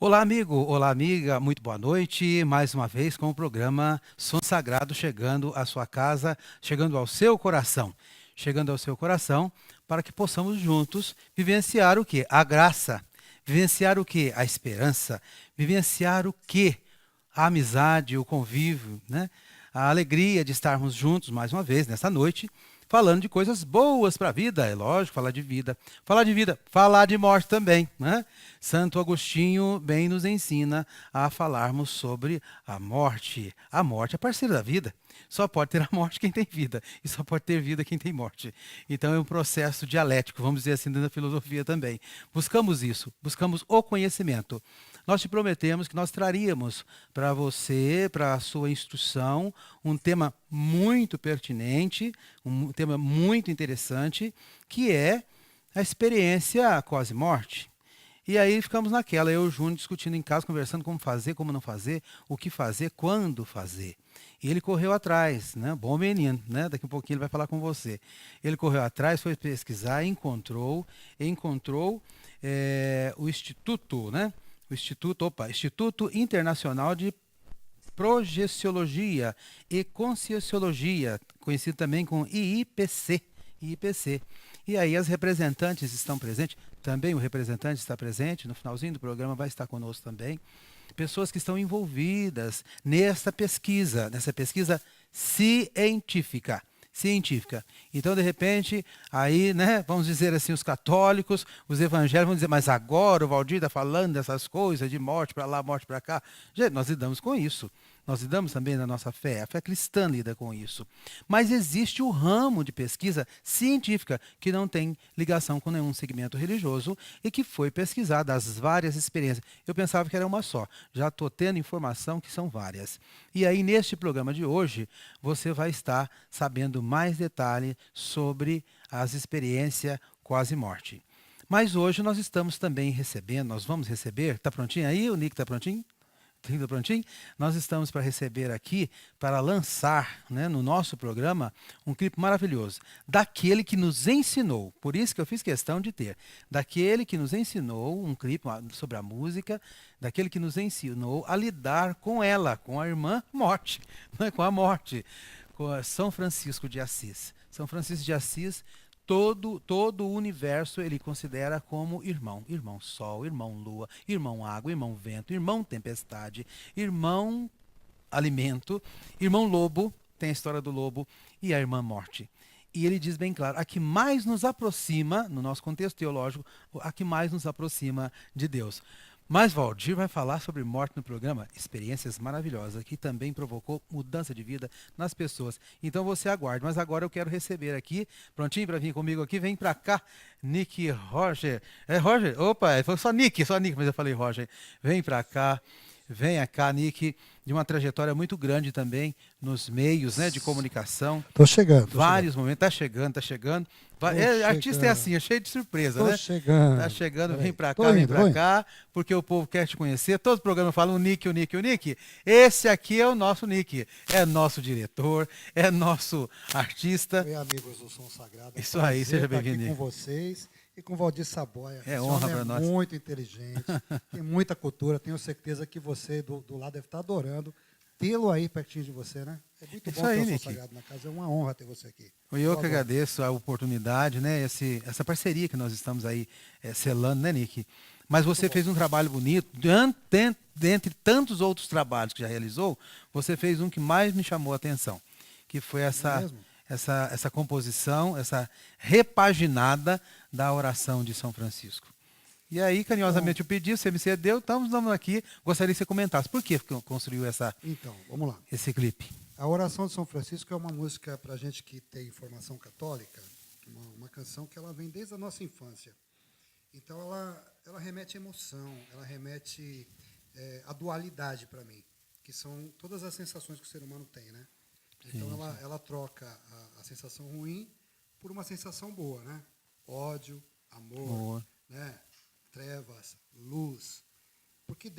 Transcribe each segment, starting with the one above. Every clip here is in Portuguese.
Olá, amigo. Olá, amiga. Muito boa noite. Mais uma vez com o programa Som Sagrado chegando à sua casa, chegando ao seu coração. Chegando ao seu coração para que possamos juntos vivenciar o quê? A graça. Vivenciar o quê? A esperança. Vivenciar o quê? A amizade, o convívio, né? A alegria de estarmos juntos mais uma vez nesta noite, falando de coisas boas para a vida, é lógico, falar de vida, falar de morte também, né? Santo Agostinho bem nos ensina a falarmos sobre a morte. A morte é parceira da vida. Só pode ter a morte quem tem vida, e só pode ter vida quem tem morte. Então é um processo dialético, vamos dizer assim, dentro da filosofia também. Buscamos isso, buscamos o conhecimento. Nós te prometemos que nós traríamos para você, para a sua instrução, um tema muito pertinente, um tema muito interessante, que é a experiência quase-morte. E aí ficamos naquela, eu e o Júnior discutindo em casa, conversando como fazer, como não fazer, o que fazer, quando fazer. E ele correu atrás, né? Bom menino, né? Daqui a pouquinho ele vai falar com você. Ele correu atrás, foi pesquisar, encontrou o Instituto, né? Instituto Internacional de Projeciologia e Conscienciologia, conhecido também como IIPC. IIPC. E aí as representantes estão presentes, também o representante está presente, no finalzinho do programa vai estar conosco também. Pessoas que estão envolvidas nessa pesquisa científica. Científica. Então, de repente, aí, né, vamos dizer assim, os católicos, os evangélicos vão dizer, mas agora o Valdir está falando dessas coisas, de morte para lá, morte para cá. Gente, nós lidamos com isso. Nós lidamos também na nossa fé. A fé cristã lida com isso. Mas existe o ramo de pesquisa científica que não tem ligação com nenhum segmento religioso e que foi pesquisada as várias experiências. Eu pensava que era uma só. Já estou tendo informação que são várias. E aí, neste programa de hoje, você vai estar sabendo mais detalhes sobre as experiências quase-morte. Mas hoje nós estamos também recebendo, nós vamos receber, está prontinho aí? O Nick está prontinho? Tudo prontinho? Nós estamos para receber aqui, para lançar, né, no nosso programa, um clipe maravilhoso, daquele que nos ensinou, por isso que eu fiz questão de ter, daquele que nos ensinou um clipe sobre a música, daquele que nos ensinou a lidar com ela, com a irmã morte, né, com a morte, com a São Francisco de Assis. São Francisco de Assis, todo o universo ele considera como irmão. Irmão sol, irmão lua, irmão água, irmão vento, irmão tempestade, irmão alimento, irmão lobo, tem a história do lobo, e a irmã morte. E ele diz bem claro, a que mais nos aproxima, no nosso contexto teológico, a que mais nos aproxima de Deus. Mas Valdir vai falar sobre morte no programa, experiências maravilhosas, que também provocou mudança de vida nas pessoas. Então você aguarde, mas agora eu quero receber aqui, prontinho para vir comigo aqui, vem para cá, Nick Roger. É Roger? Opa, foi só Nick, mas eu falei Roger. Vem para cá, venha cá, Nick, de uma trajetória muito grande também nos meios, né, de comunicação. Tô chegando, Vários momentos, tá chegando. Artista é assim, é cheio de surpresa, tô né? Tá chegando. chegando, vem Peraí, pra tô cá, vem indo, pra vou indo. cá, porque o povo quer te conhecer. Todo programa fala o Nick, o Nick, o Nick. Esse aqui é o nosso Nick. É nosso diretor, é nosso artista. Oi, amigos do Som Sagrado. É um Isso aí, prazer seja estar aqui bem-vindo, com Nick. vocês e com o Valdir Saboia. É Esse honra homem é para nós. muito inteligente, tem muita cultura. Tenho certeza que você do lado deve estar adorando tê-lo aí pertinho de você, né? É muito Isso bom ter aí, o Som Nick. Sagrado na casa. É uma honra ter você aqui. Eu que adoro. agradeço a oportunidade, né? Essa parceria que nós estamos aí selando, né, Nick? Mas Muito você bom. fez um trabalho bonito, dentre tantos outros trabalhos que já realizou, você fez um que mais me chamou a atenção, que foi Não é mesmo? essa composição, essa repaginada da oração de São Francisco. E aí, Então, carinhosamente, eu pedi, você me cedeu, estamos aqui. Gostaria que você comentasse por que construiu vamos lá. esse clipe. A Oração de São Francisco é uma música para a gente que tem formação católica, uma canção que ela vem desde a nossa infância. Então ela remete à emoção, ela remete à dualidade para mim, que são todas as sensações que o ser humano tem, né? Então ela troca a sensação ruim por uma sensação boa, né? Ódio, amor, né? Trevas, luz. Porque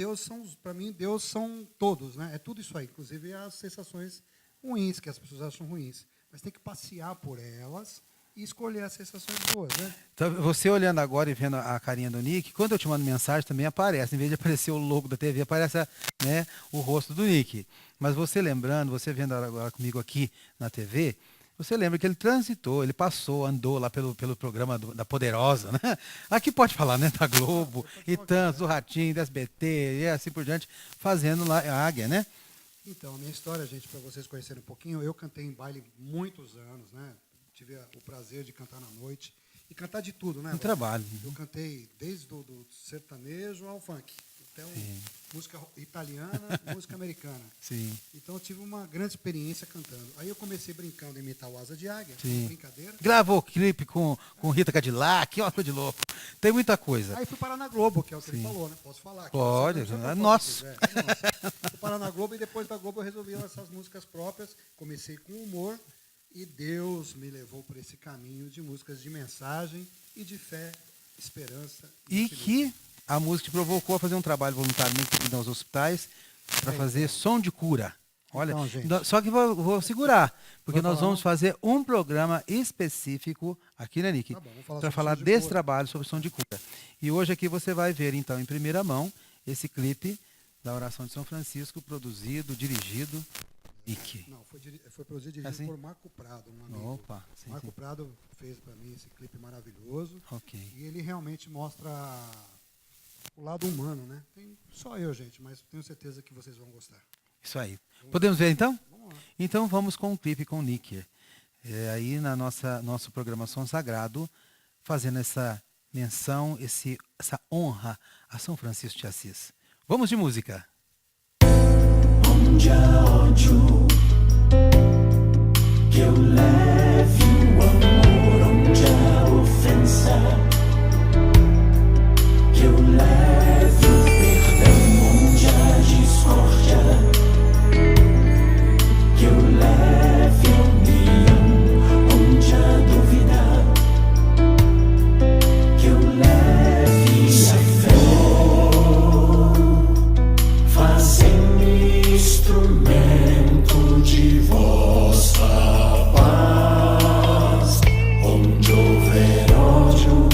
para mim, Deus são todos, né? É tudo isso aí, inclusive as sensações ruins, que as pessoas acham ruins. Mas tem que passear por elas e escolher as sensações boas, né? Então, você olhando agora e vendo a carinha do Nick, quando eu te mando mensagem também aparece, em vez de aparecer o logo da TV, aparece né, o rosto do Nick. Mas você lembrando, você vendo agora comigo aqui na TV, você lembra que ele transitou, ele passou, andou lá pelo programa da Poderosa, né? Aqui pode falar, né? Da Globo, e tantos, do Ratinho, da SBT, e assim por diante, fazendo lá a Águia, né? Então, a minha história, gente, para vocês conhecerem um pouquinho, eu cantei em baile muitos anos, né? Tive o prazer de cantar na noite e cantar de tudo, né? Um trabalho. Eu cantei desde do sertanejo ao funk, até música italiana, música americana. Sim. Então eu tive uma grande experiência cantando. Aí eu comecei brincando em imitar o Asa de Águia, Sim. brincadeira. Gravou clipe com Rita Cadillac, ó, coisa de louco. Tem muita coisa. Aí fui parar na Globo, que é o que ele falou, né? Posso falar? Aqui, Pode, você é nosso. Fui parar na Globo e depois da Globo eu resolvi lançar as músicas próprias. Comecei com humor e Deus me levou por esse caminho de músicas de mensagem e de fé, esperança. E que a música te provocou a fazer um trabalho voluntariamente nos hospitais para fazer som de cura. Olha, Então, gente, só que vou segurar, porque Vou nós falar vamos fazer um programa específico aqui, né, Nick? Tá bom, vamos falar Para sobre falar som de desse cura. trabalho sobre som de cura. E hoje aqui você vai ver, então, em primeira mão, esse clipe da Oração de São Francisco, produzido, dirigido. Nick. Não, foi produzido e dirigido Assim? por Marco Prado, um amigo. Opa, sim, Marco sim. Prado fez para mim esse clipe maravilhoso. Ok. E ele realmente mostra o lado humano, né? Tem só eu, gente, mas tenho certeza que vocês vão gostar. Isso aí. Podemos ver, então? Vamos lá. Então vamos com o clipe com o Nick. Aí na nossa programação Sagrado, fazendo essa menção, essa honra a São Francisco de Assis. Vamos de música. Onde há ódio, que eu leve o amor. Onde há ofensa, que eu leve o perdão. Onde há discórdia, que eu leve a união. Onde há dúvida, que eu leve a fé. Fazem-me instrumento de vossa paz. Onde houver ódio,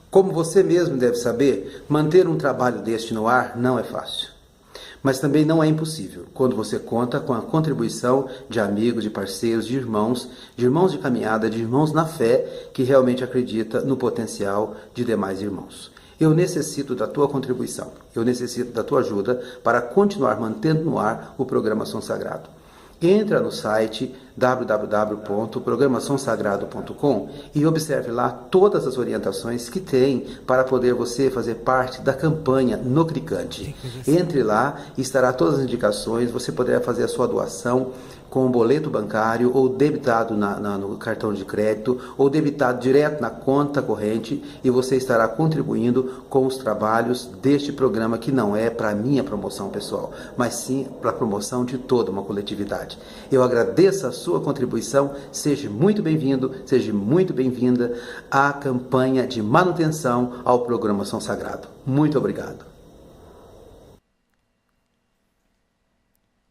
Como você mesmo deve saber, manter um trabalho deste no ar não é fácil. Mas também não é impossível, quando você conta com a contribuição de amigos, de parceiros, de irmãos de caminhada, de irmãos na fé, que realmente acredita no potencial de demais irmãos. Eu necessito da tua contribuição, eu necessito da tua ajuda para continuar mantendo no ar o programa Som Sagrado. Entra no site www.programaçãosagrado.com e observe lá todas as orientações que tem para poder você fazer parte da campanha no Cricante. Entre lá e estará todas as indicações, você poderá fazer a sua doação com um boleto bancário ou debitado no cartão de crédito ou debitado direto na conta corrente e você estará contribuindo com os trabalhos deste programa que não é para minha promoção pessoal, mas sim para a promoção de toda uma coletividade. Eu agradeço a sua contribuição, seja muito bem-vindo, seja muito bem-vinda à campanha de manutenção ao programa Som Sagrado. Muito obrigado.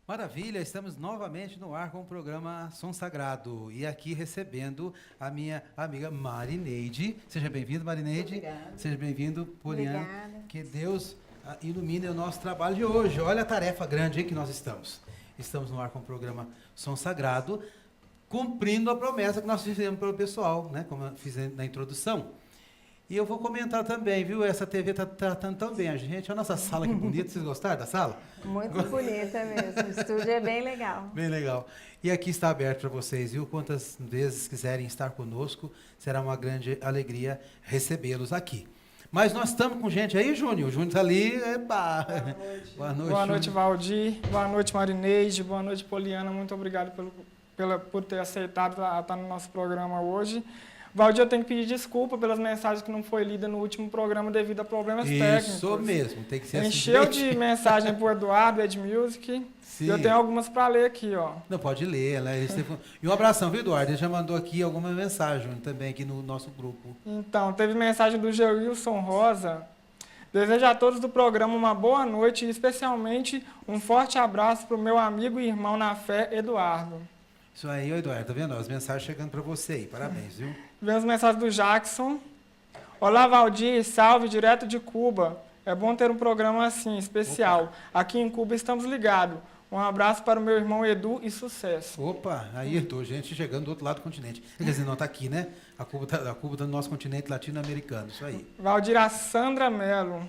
Maravilha, estamos novamente no ar com o programa Som Sagrado e aqui recebendo a minha amiga Marineide. Seja bem-vindo, Marineide. Obrigada. Seja bem-vindo, Poliana. Obrigada. Que Deus ilumine o nosso trabalho de hoje. Olha a tarefa grande aí que nós estamos. Estamos no ar com o programa Som Sagrado, cumprindo a promessa que nós fizemos para o pessoal, né? Como eu fiz na introdução. E eu vou comentar também, viu? Essa TV está tratando tão bem a gente. Olha a nossa sala que bonita. Vocês gostaram da sala? Muito bonita mesmo. O estúdio é bem legal. Bem legal. E aqui está aberto para vocês, viu? Quantas vezes quiserem estar conosco, será uma grande alegria recebê-los aqui. Mas nós estamos com gente aí, Júnior. O Júnior está ali. Epa. Boa noite. Boa noite, Valdir. Boa noite, Marineide. Boa noite, Poliana. Muito obrigado por ter aceitado estar no nosso programa hoje. Valdir, eu tenho que pedir desculpa pelas mensagens que não foi lida no último programa devido a problemas técnicos. Isso mesmo, tem que ser assim. Encheu de mensagem para o Eduardo, Ed Music. Sim. E eu tenho algumas para ler aqui, ó. Não, pode ler, né? E um abração, viu, Eduardo? Ele já mandou aqui alguma mensagem também aqui no nosso grupo. Então, teve mensagem do Gerilson Rosa. Desejo a todos do programa uma boa noite e especialmente um forte abraço para o meu amigo e irmão na fé, Eduardo. Isso aí, Eduardo, tá vendo? As mensagens chegando para você aí. Parabéns, viu? Tivemos mensagem do Jackson. Olá, Valdir, salve direto de Cuba. É bom ter um programa assim, especial. Opa. Aqui em Cuba estamos ligados. Um abraço para o meu irmão Edu e sucesso. Opa, aí Edu, gente chegando do outro lado do continente. Quer dizer, não está aqui, né? A Cuba tá no nosso continente latino-americano, isso aí. Valdir, a Sandra Melo.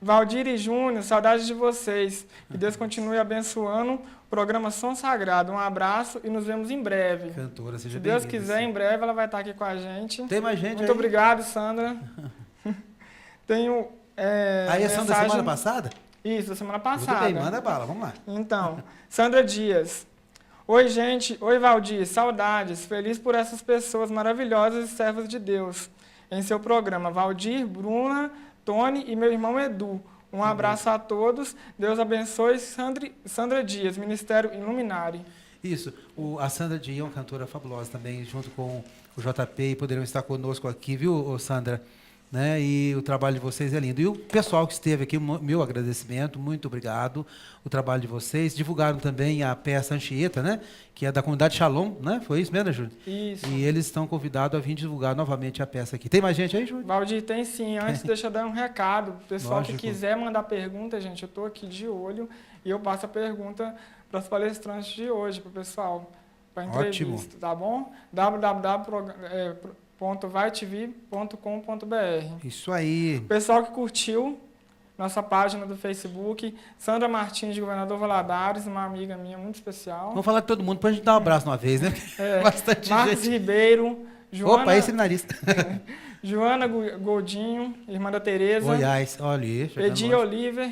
Valdir e Júnior, saudades de vocês. Que Deus continue abençoando o programa Som Sagrado. Um abraço e nos vemos em breve. Cantora, seja Se Deus bem-vinda, quiser, sim. em breve ela vai estar aqui com a gente. Tem mais gente Muito aí? obrigado, Sandra. Tenho Aí a Sandra da semana passada? Isso, da semana passada. Tudo bem, manda bala, vamos lá. Então, Sandra Dias. Oi, gente. Oi, Valdir. Saudades. Feliz por essas pessoas maravilhosas e servas de Deus em seu programa. Valdir, Bruna, Tony e meu irmão Edu. Um abraço a todos. Deus abençoe. Sandra Dias, Ministério Iluminari. Isso. A Sandra Dias é uma cantora fabulosa também, junto com o JP, e poderão estar conosco aqui, viu, Sandra? Né? E o trabalho de vocês é lindo. E o pessoal que esteve aqui, meu agradecimento, muito obrigado. O trabalho de vocês. Divulgaram também a peça Anchieta, né? Que é da comunidade Shalom, né? Foi isso mesmo, né, Júlio? Isso. E eles estão convidados a vir divulgar novamente a peça aqui. Tem mais gente aí, Júlio? Valdir, tem sim. Antes, deixa eu dar um recado. O pessoal Lógico. que quiser mandar pergunta, gente, eu estou aqui de olho e eu passo a pergunta para os palestrantes de hoje, para o pessoal, para a entrevista, Ótimo. tá bom? www.vaitv.com.br. Isso aí. O pessoal que curtiu nossa página do Facebook, Sandra Martins, de Governador Valadares, uma amiga minha muito especial. Vamos falar de todo mundo para a gente dar um abraço uma vez, né? Bastante Marcos gente. Ribeiro, Joana, Opa, esse seminarista. Joana Goldinho, irmã da Tereza. Goiás, olha aí. chegando Edi longe. Oliver,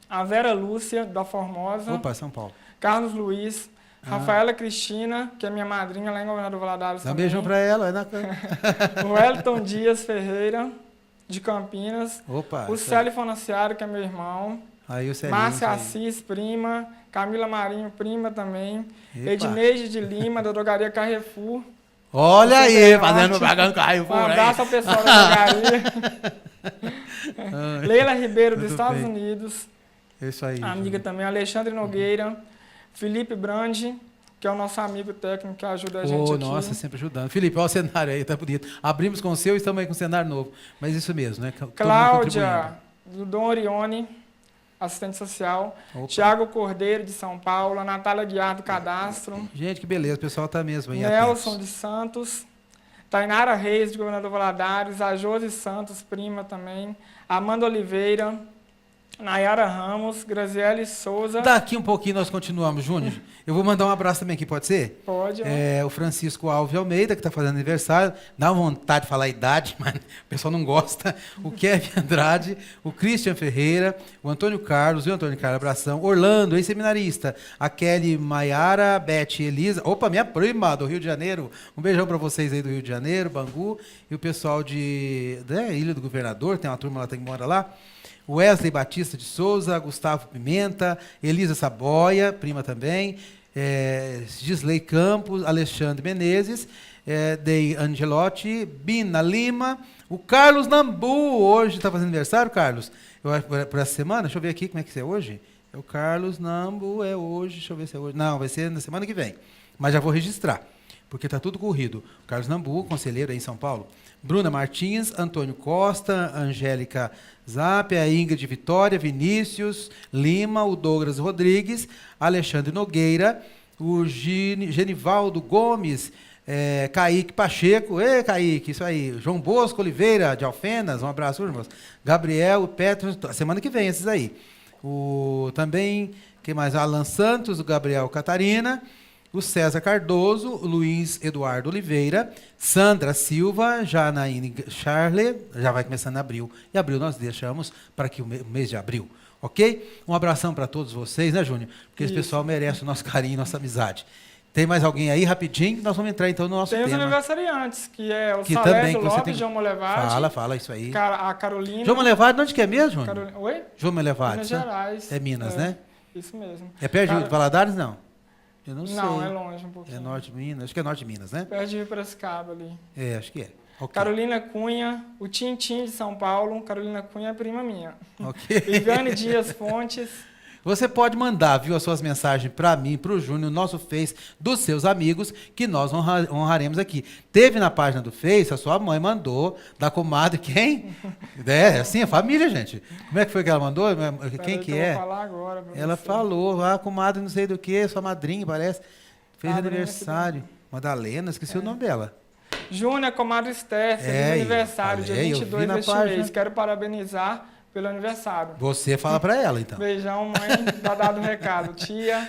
a Vera Lúcia, da Formosa, Opa, São Paulo. Carlos Luiz, Rafaela Cristina, que é minha madrinha lá em Governador Valadares Dá um também. beijão para ela. O Wellington Dias Ferreira, de Campinas. Opa. O Célio Fonaciário, que é meu irmão. Aí o Celinho. Márcia isso aí. Assis, prima. Camila Marinho, prima também. Epa. Edneide de Lima, da Drogaria Carrefour. Olha aí, Super fazendo arte. bagulho caiu Um por aí. abraço ao pessoal da drogaria. Leila Ribeiro, dos Tudo Estados bem. Unidos. Isso aí. Amiga Júlio. também, Alexandre Nogueira, Felipe Brandi, que é o nosso amigo técnico que ajuda a gente aqui. Nossa, sempre ajudando. Felipe, olha o cenário aí, tá bonito. Abrimos com o seu e estamos aí com um cenário novo. Mas isso mesmo, né? Todo mundo Cláudia, do Dom Orione, assistente social. Opa. Tiago Cordeiro, de São Paulo. A Natália Guiar, do Cadastro. Gente, que beleza, o pessoal tá mesmo aí. Nelson, atentos. de Santos. Tainara Reis, de Governador Valadares. A Josi Santos, prima também. Amanda Oliveira. Nayara Ramos, Graziele Souza. Daqui um pouquinho nós continuamos, Júnior. Eu vou mandar um abraço também aqui, pode ser? Pode. O Francisco Alves Almeida, que está fazendo aniversário. Dá vontade de falar a idade, mas o pessoal não gosta. O Kevin Andrade, o Christian Ferreira, o Antônio Carlos, abração. Orlando, ex-seminarista. A Kelly Maiara, Beth Elisa. Opa, minha prima do Rio de Janeiro. Um beijão para vocês aí do Rio de Janeiro, Bangu. E o pessoal de Ilha do Governador, tem uma turma lá que mora lá. Wesley Batista de Souza, Gustavo Pimenta, Elisa Saboia, prima também, Gisley Campos, Alexandre Menezes, Dei Angelotti, Bina Lima, o Carlos Nambu, hoje está fazendo aniversário, Carlos? Por essa semana, deixa eu ver aqui como é que é hoje. O Carlos Nambu é hoje, deixa eu ver se é hoje. Não, vai ser na semana que vem, mas já vou registrar, porque está tudo corrido. O Carlos Nambu, conselheiro aí em São Paulo. Bruna Martins, Antônio Costa, Angélica Zapia, Ingrid Vitória, Vinícius Lima, o Douglas Rodrigues, Alexandre Nogueira, o Genivaldo Gomes, Kaique Pacheco, Kaique, isso aí, João Bosco Oliveira, de Alfenas, um abraço, irmãos. Gabriel, Petro, semana que vem esses aí. Também, quem mais? Alan Santos, o Gabriel Catarina, o César Cardoso, o Luiz Eduardo Oliveira, Sandra Silva, Janaíne Charle, já vai começando em abril. E abril nós deixamos para que o mês de abril, ok? Um abração para todos vocês, né, Júnior? Porque esse pessoal merece o nosso carinho, nossa amizade. Tem mais alguém aí, rapidinho? Nós vamos entrar então no nosso tema. Tem os aniversariantes, que é o que Salésio Lopes, João Molevade. Fala isso aí. A Carolina. João Molevade, onde que é mesmo, Júnior? Oi? João Molevade. Minas Gerais. É Minas, né? Isso mesmo. É perto de Valadares, não? Eu não sei. Não, é longe um pouquinho. É norte de Minas, acho que é norte de Minas, né? Perto de Piracicaba ali. Acho que é. Okay. Carolina Cunha, o Tintim de São Paulo. Carolina Cunha é prima minha. Ok. Viviane Dias Fontes. Você pode mandar, viu, as suas mensagens para mim, para o Júnior, no nosso Face dos seus amigos, que nós honraremos aqui. Teve na página do Face, a sua mãe mandou, da comadre, quem? Assim, a família, gente. Como é que foi que ela mandou? Quem que é? Eu vou falar agora pra ela você. Falou, comadre não sei do que, sua madrinha, parece. Fez aniversário. Madalena, esqueci o nome dela. Júnior, comadre Esther, feliz aniversário, dia 22 deste mês. Quero parabenizar pelo aniversário. Você fala para ela, então. Beijão, mãe. Tá dado o recado. Tia,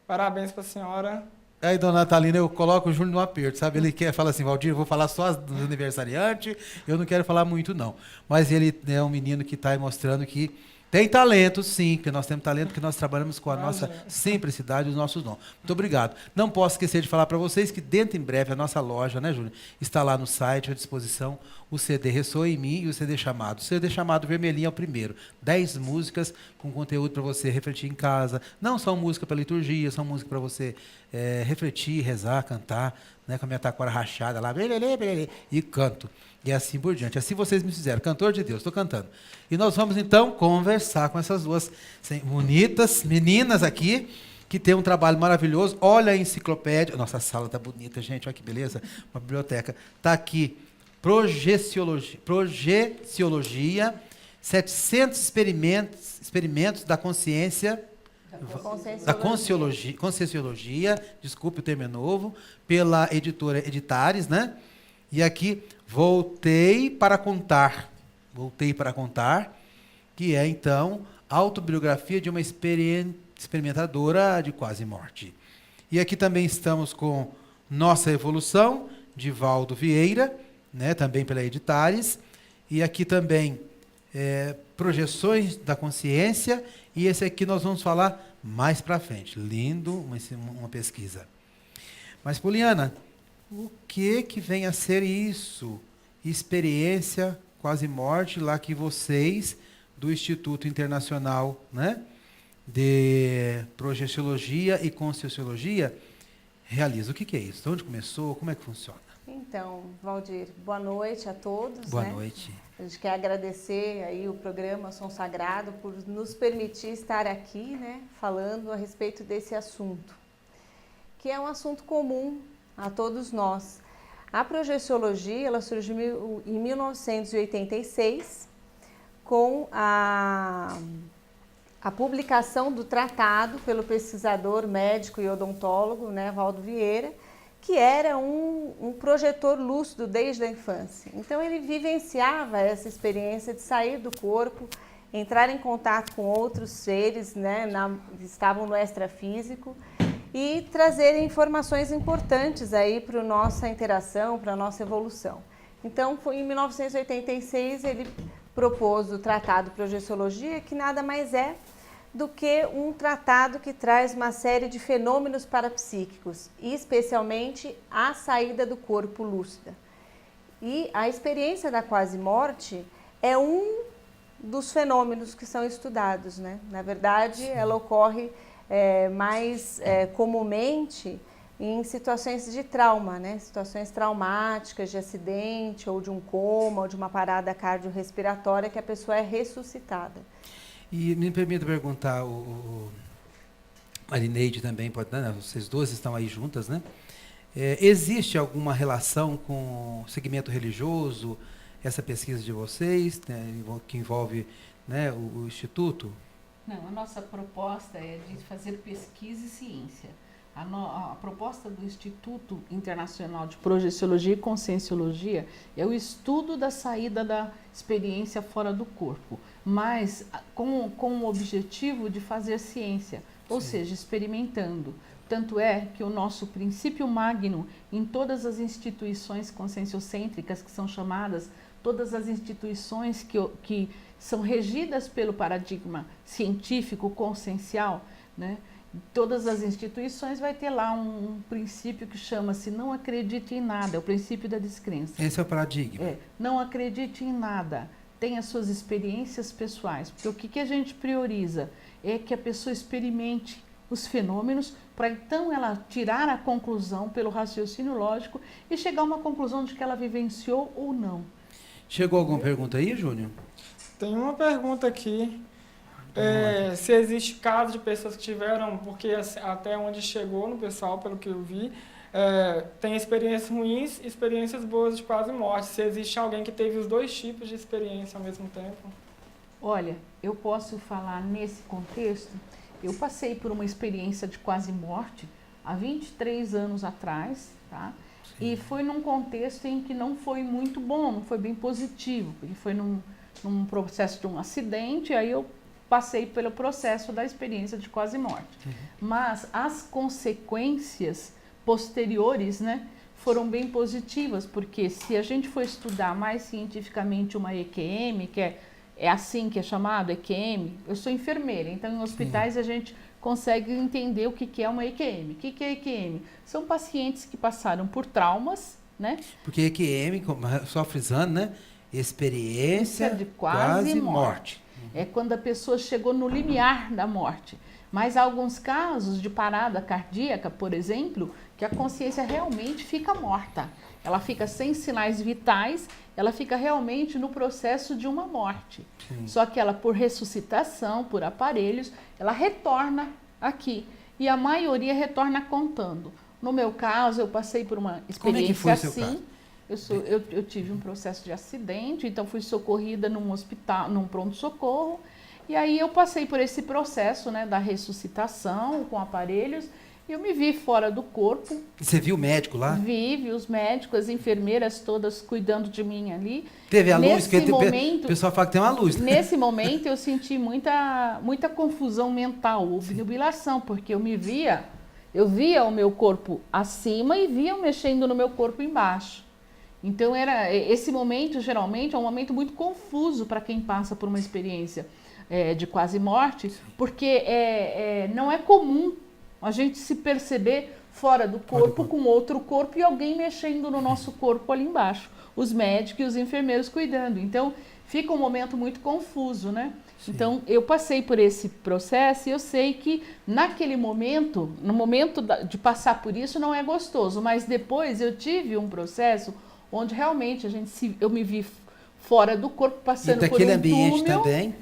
parabéns pra senhora. Aí, dona Natalina, eu coloco o Júnior no aperto, sabe? Ele fala assim, Valdir, eu vou falar só dos aniversariantes, eu não quero falar muito, não. Mas ele é um menino que está mostrando que tem talento, sim, porque nós temos talento, porque nós trabalhamos com a nossa simplicidade e os nossos dons. Muito obrigado. Não posso esquecer de falar para vocês que dentro em breve a nossa loja, né, Júnior, está lá no site à disposição o CD Ressoa em Mim e o CD Chamado. O CD Chamado vermelhinho é o primeiro. 10 músicas com conteúdo para você refletir em casa. Não são música para liturgia, são música para você refletir, rezar, cantar, né, com a minha taquara rachada lá, e canto. E assim por diante. Assim vocês me fizeram. Cantor de Deus, estou cantando. E nós vamos, então, conversar com essas duas bonitas meninas aqui, que tem um trabalho maravilhoso. Olha a enciclopédia. Nossa, a sala está bonita, gente. Olha que beleza. Uma biblioteca. Está aqui. Projeciologia, 700 experimentos da consciência... Da Conscienciologia, desculpe o termo é novo, pela editora Editares, né? E aqui, Voltei para Contar, que é, então, autobiografia de uma experimentadora de quase morte. E aqui também estamos com Nossa Evolução, de Valdo Vieira, né? Também pela Editares. E aqui também, Projeções da Consciência, e esse aqui nós vamos falar mais para frente. Lindo, uma pesquisa. Mas, Poliana, o que vem a ser isso? Experiência quase morte, lá que vocês, do Instituto Internacional, né, de Projeciologia e Conscienciologia, realizam. O que é isso? De onde começou? Como é que funciona? Então, Valdir, boa noite a todos. Boa noite. A gente quer agradecer aí o programa Som Sagrado por nos permitir estar aqui, né, falando a respeito desse assunto, que é um assunto comum a todos nós. A projeciologia, ela surgiu em 1986 com a publicação do tratado pelo pesquisador médico e odontólogo, né, Valdo Vieira, que era um projetor lúcido desde a infância. Então ele vivenciava essa experiência de sair do corpo, entrar em contato com outros seres, né, que estavam no extrafísico, e trazer informações importantes aí para a nossa interação, para a nossa evolução. Então, foi em 1986 ele propôs o Tratado Projeciologia, que nada mais é do que um tratado que traz uma série de fenômenos parapsíquicos, e especialmente a saída do corpo lúcida. E a experiência da quase-morte é um dos fenômenos que são estudados, né? Na verdade, ela ocorre mais comumente em situações de trauma, né? Situações traumáticas, de acidente, ou de um coma, ou de uma parada cardiorrespiratória, que a pessoa é ressuscitada. E me permita perguntar, Marineide também, pode, né? Vocês duas estão aí juntas, né? Existe alguma relação com o segmento religioso, essa pesquisa de vocês, né, que envolve, né, o Instituto? Não, a nossa proposta é de fazer pesquisa e ciência. A proposta do Instituto Internacional de Projeciologia e Conscienciologia é o estudo da saída da experiência fora do corpo, mas com o objetivo de fazer ciência, ou seja, experimentando. Tanto é que o nosso princípio magno em todas as instituições conscienciocêntricas, que são chamadas, todas as instituições que são regidas pelo paradigma científico consciencial, né? Todas as instituições vai ter lá um princípio que chama-se não acredite em nada, é o princípio da descrença. Esse é o paradigma. Não acredite em nada, tenha suas experiências pessoais, porque o que a gente prioriza é que a pessoa experimente os fenômenos para então ela tirar a conclusão pelo raciocínio lógico e chegar a uma conclusão de que ela vivenciou ou não. Chegou alguma pergunta aí, Júnior? Tem uma pergunta aqui. Se existe casos de pessoas que tiveram, porque até onde chegou no pessoal, pelo que eu vi, tem experiências ruins e experiências boas de quase morte. Se existe alguém que teve os dois tipos de experiência ao mesmo tempo? Olha, eu posso falar nesse contexto. Eu passei por uma experiência de quase morte há 23 anos atrás, tá? E foi num contexto em que não foi muito bom, não foi bem positivo, porque foi num processo de um acidente, aí eu passei pelo processo da experiência de quase morte. Mas as consequências posteriores, né, foram bem positivas, porque se a gente for estudar mais cientificamente uma EQM, que é assim que é chamado, EQM, eu sou enfermeira, então em hospitais a gente consegue entender o que é uma EQM. O que é EQM? São pacientes que passaram por traumas, né? Porque EQM, só frisando, né? Experiência de quase morte. É quando a pessoa chegou no limiar da morte. Mas há alguns casos de parada cardíaca, por exemplo, que a consciência realmente fica morta. Ela fica sem sinais vitais, ela fica realmente no processo de uma morte. Sim. Só que ela, por ressuscitação, por aparelhos, ela retorna aqui. E a maioria retorna contando. No meu caso, eu passei por uma experiência foi assim. Seu caso? Eu tive um processo de acidente, então fui socorrida num hospital, num pronto-socorro. E aí eu passei por esse processo, né, da ressuscitação com aparelhos. E eu me vi fora do corpo. Você viu o médico lá? Vi os médicos, as enfermeiras todas cuidando de mim ali. Teve a luz? Nesse momento, o pessoal fala que tem uma luz. Né? Nesse momento eu senti muita confusão mental, obnubilação, porque eu via o meu corpo acima e via eu mexendo no meu corpo embaixo. Então esse momento geralmente é um momento muito confuso para quem passa por uma experiência de quase morte, porque não é comum a gente se perceber fora do corpo com outro corpo e alguém mexendo no nosso corpo ali embaixo. Os médicos e os enfermeiros cuidando. Então, fica um momento muito confuso, né? Sim. Então, eu passei por esse processo e eu sei que naquele momento, no momento de passar por isso, não é gostoso. Mas depois eu tive um processo onde realmente eu me vi fora do corpo, passando por um túnel. E daquele ambiente também?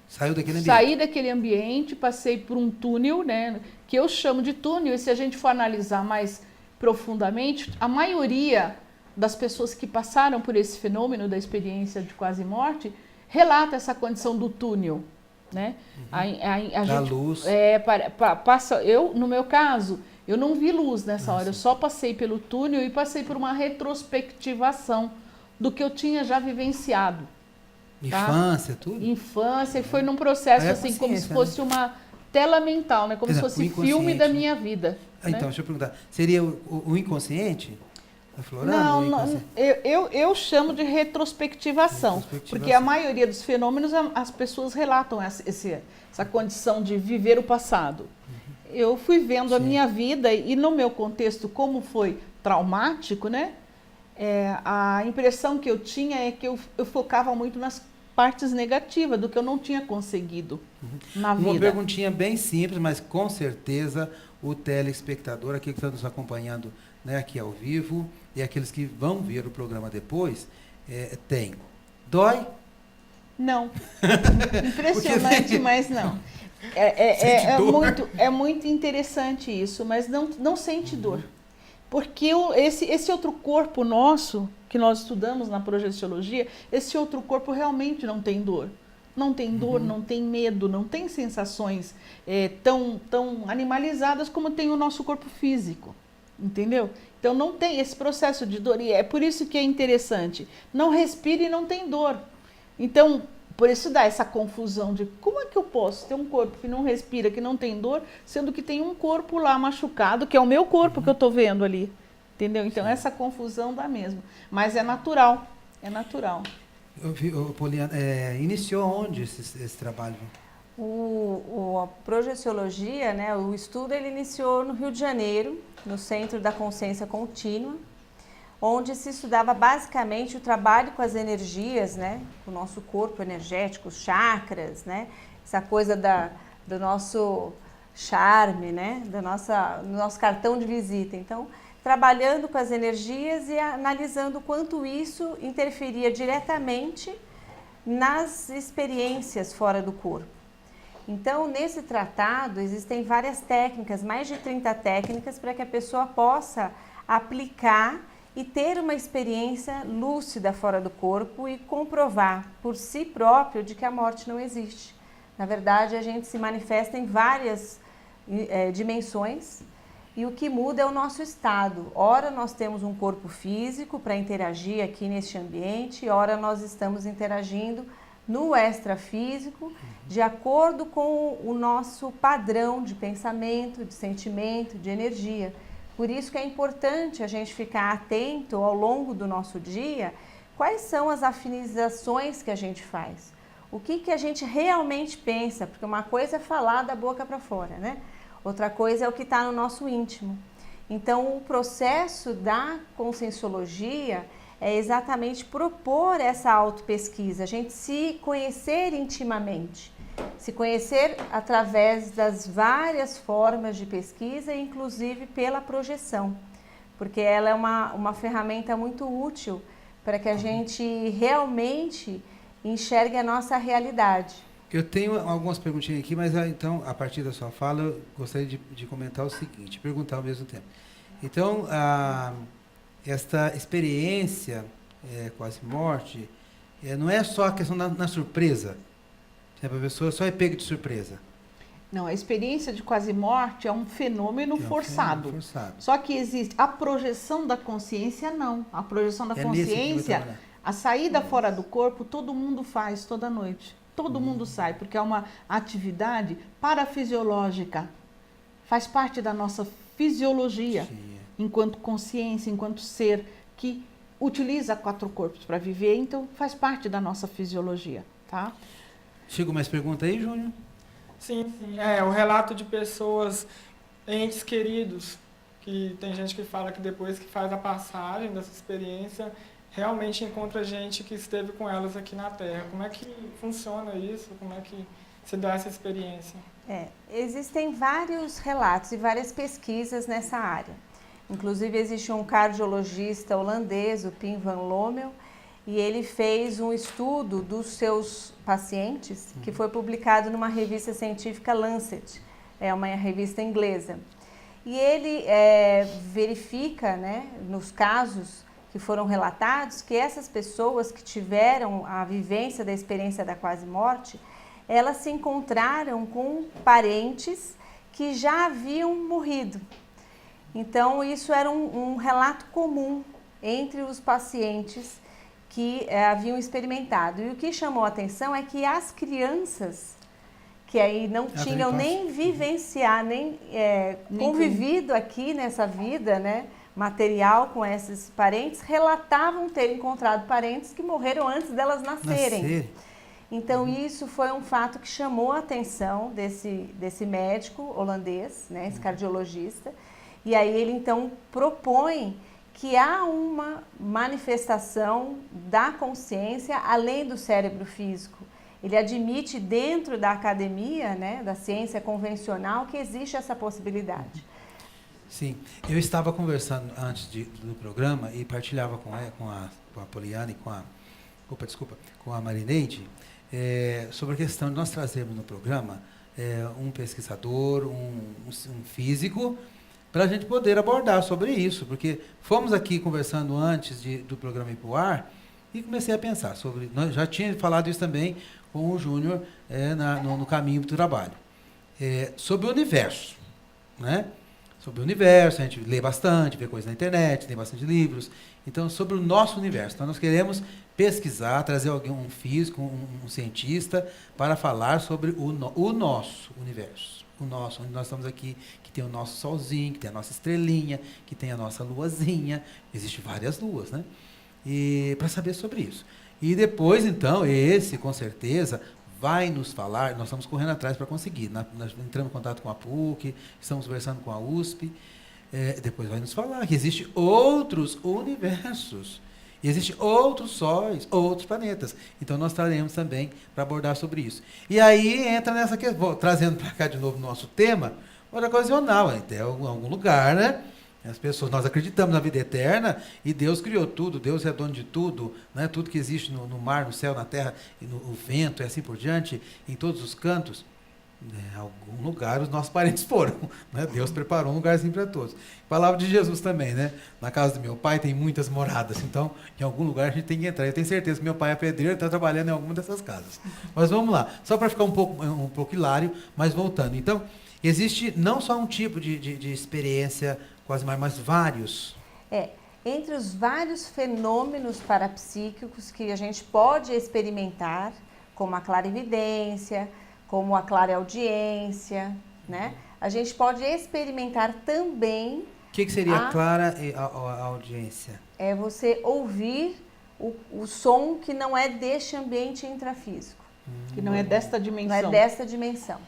Saiu daquele ambiente. Saí daquele ambiente, passei por um túnel, né, que eu chamo de túnel, e se a gente for analisar mais profundamente, a maioria das pessoas que passaram por esse fenômeno da experiência de quase morte relata essa condição do túnel, né? Da luz. No meu caso, eu não vi luz nessa hora, eu só passei pelo túnel e passei por uma retrospectivação do que eu tinha já vivenciado. Infância, tudo? Infância, e foi num processo assim, como se fosse uma tela mental, né? Como se fosse filme da minha vida. Então, né? deixa eu perguntar, seria o inconsciente? Não, eu chamo de retrospectivação, porque a maioria dos fenômenos as pessoas relatam essa condição de viver o passado. Eu fui vendo a minha vida e no meu contexto, como foi traumático, né? A impressão que eu tinha é que eu focava muito nas partes negativas do que eu não tinha conseguido na vida. Uma perguntinha bem simples, mas com certeza o telespectador aqui que está nos acompanhando, né, aqui ao vivo, e aqueles que vão ver o programa depois, tem. Dói? Não. Impressionante, mas não. É muito interessante isso, mas não sente dor. Porque esse outro corpo nosso, que nós estudamos na projeciologia, esse outro corpo realmente não tem dor. Não tem dor, não tem medo, não tem sensações tão animalizadas como tem o nosso corpo físico. Entendeu? Então não tem esse processo de dor. E é por isso que é interessante. Não respira e não tem dor. Então, por isso dá essa confusão de como é que eu posso ter um corpo que não respira, que não tem dor, sendo que tem um corpo lá machucado, que é o meu corpo que eu estou vendo ali. Entendeu? Então, essa confusão dá mesmo. Mas é natural. É natural. Poliana, iniciou onde esse trabalho? A projeciologia, né, o estudo ele iniciou no Rio de Janeiro, no Centro da Consciência Contínua, onde se estudava basicamente o trabalho com as energias, né, o nosso corpo energético, os chakras, né, essa coisa do nosso charme, né, do nosso cartão de visita. Então, trabalhando com as energias e analisando o quanto isso interferia diretamente nas experiências fora do corpo. Então, nesse tratado, existem várias técnicas, mais de 30 técnicas, para que a pessoa possa aplicar e ter uma experiência lúcida fora do corpo e comprovar por si próprio de que a morte não existe. Na verdade, a gente se manifesta em várias dimensões e o que muda é o nosso estado. Ora, nós temos um corpo físico para interagir aqui neste ambiente, ora, nós estamos interagindo no extrafísico, de acordo com o nosso padrão de pensamento, de sentimento, de energia. Por isso que é importante a gente ficar atento ao longo do nosso dia, quais são as afinizações que a gente faz, o que a gente realmente pensa, porque uma coisa é falar da boca para fora, né? Outra coisa é o que está no nosso íntimo. Então, o processo da conscienciologia é exatamente propor essa autopesquisa, a gente se conhecer intimamente, se conhecer através das várias formas de pesquisa, inclusive pela projeção, porque ela é uma ferramenta muito útil para que a gente realmente enxergue a nossa realidade. Eu tenho algumas perguntinhas aqui, mas então, a partir da sua fala, eu gostaria de comentar o seguinte, perguntar ao mesmo tempo. Então, esta experiência quase morte, não é só a questão da surpresa. A pessoa só é pega de surpresa. Não, a experiência de quase morte é um fenômeno forçado. Forçado. Só que existe a projeção da consciência, não. A projeção da consciência, a saída fora do corpo, todo mundo faz toda noite. Todo mundo sai, porque é uma atividade parafisiológica. Faz parte da nossa fisiologia. Sim. Enquanto consciência, enquanto ser que utiliza 4 corpos para viver, então faz parte da nossa fisiologia, tá? Chegou mais pergunta aí, Júnior? Sim. O relato de pessoas, entes queridos, que tem gente que fala que depois que faz a passagem dessa experiência, realmente encontra gente que esteve com elas aqui na Terra. Como é que funciona isso? Como é que se dá essa experiência? Existem vários relatos e várias pesquisas nessa área. Inclusive, existe um cardiologista holandês, o Pim van Lommel, e ele fez um estudo dos seus pacientes, que foi publicado numa revista científica Lancet, é uma revista inglesa. E ele verifica, né, nos casos que foram relatados, que essas pessoas que tiveram a vivência da experiência da quase morte, elas se encontraram com parentes que já haviam morrido. Então, isso era um relato comum entre os pacientes que haviam experimentado. E o que chamou a atenção é que as crianças, que aí não tinham nem vivenciado, nem convivido aqui nessa vida, né, material com esses parentes, relatavam ter encontrado parentes que morreram antes delas nascerem. Então, isso foi um fato que chamou a atenção desse médico holandês, né, esse cardiologista. E aí ele, então, propõe que há uma manifestação da consciência além do cérebro físico. Ele admite dentro da academia, né, da ciência convencional, que existe essa possibilidade. Sim, eu estava conversando antes do programa e partilhava com a Poliana e com a Marineide, sobre a questão de nós trazermos no programa um pesquisador, um físico, para a gente poder abordar sobre isso, porque fomos aqui conversando antes do programa ir para o ar e comecei a pensar sobre, nós já tinha falado isso também com o Júnior no caminho do trabalho, sobre o universo, né? Sobre o universo, a gente lê bastante, vê coisas na internet, tem bastante livros, então sobre o nosso universo. Então nós queremos pesquisar, trazer um físico, um cientista, para falar sobre o nosso universo. O nosso, onde nós estamos aqui, que tem o nosso solzinho, que tem a nossa estrelinha, que tem a nossa luazinha. Existem várias luas, né? E para saber sobre isso. E depois, então, esse, com certeza, vai nos falar, nós estamos correndo atrás para conseguir. Nós entramos em contato com a PUC, estamos conversando com a USP, depois vai nos falar que existem outros universos. E existem outros sóis, outros planetas. Então, nós traremos também para abordar sobre isso. E aí entra nessa questão, trazendo para cá de novo o nosso tema, hora ocasional, até algum lugar, né? As pessoas, nós acreditamos na vida eterna e Deus criou tudo, Deus é dono de tudo, né? Tudo que existe no mar, no céu, na terra, e no vento e assim por diante, em todos os cantos. Em algum lugar os nossos parentes foram, né? Deus preparou um lugarzinho para todos. Palavra de Jesus também, né? Na casa do meu pai tem muitas moradas, então em algum lugar a gente tem que entrar. Eu tenho certeza que meu pai é pedreiro e está trabalhando em alguma dessas casas. Mas vamos lá, só para ficar um pouco hilário, mas voltando. Então, existe não só um tipo de experiência quase mais, mas vários. Entre os vários fenômenos parapsíquicos que a gente pode experimentar, como a clarividência, como a clareaudiência, né? A gente pode experimentar também... O que seria a clareaudiência? É você ouvir o som que não é deste ambiente intrafísico. Que não é desta dimensão. Não é desta dimensão.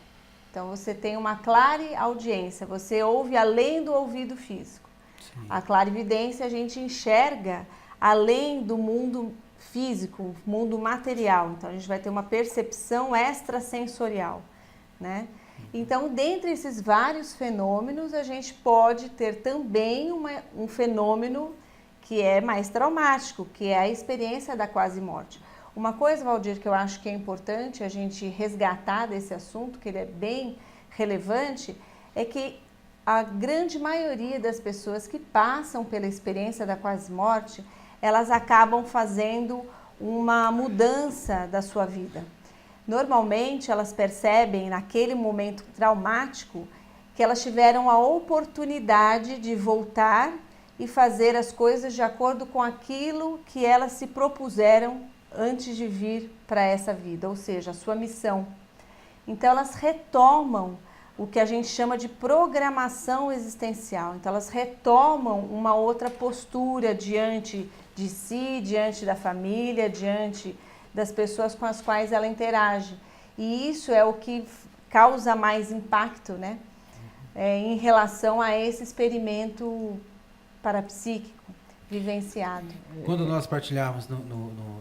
Então, você tem uma clareaudiência, você ouve além do ouvido físico. Sim. A clarividência, a gente enxerga além do mundo físico, mundo material. Então, a gente vai ter uma percepção extrasensorial, né? Então, dentre esses vários fenômenos, a gente pode ter também um fenômeno que é mais traumático, que é a experiência da quase morte. Uma coisa, Valdir, que eu acho que é importante a gente resgatar desse assunto, que ele é bem relevante, é que a grande maioria das pessoas que passam pela experiência da quase morte, elas acabam fazendo uma mudança da sua vida. Normalmente, elas percebem naquele momento traumático que elas tiveram a oportunidade de voltar e fazer as coisas de acordo com aquilo que elas se propuseram antes de vir para essa vida, ou seja, a sua missão. Então, elas retomam o que a gente chama de programação existencial. Então, elas retomam uma outra postura diante de si, diante da família, diante das pessoas com as quais ela interage. E isso é o que causa mais impacto, né? Em relação a esse experimento parapsíquico vivenciado. Quando nós partilhávamos no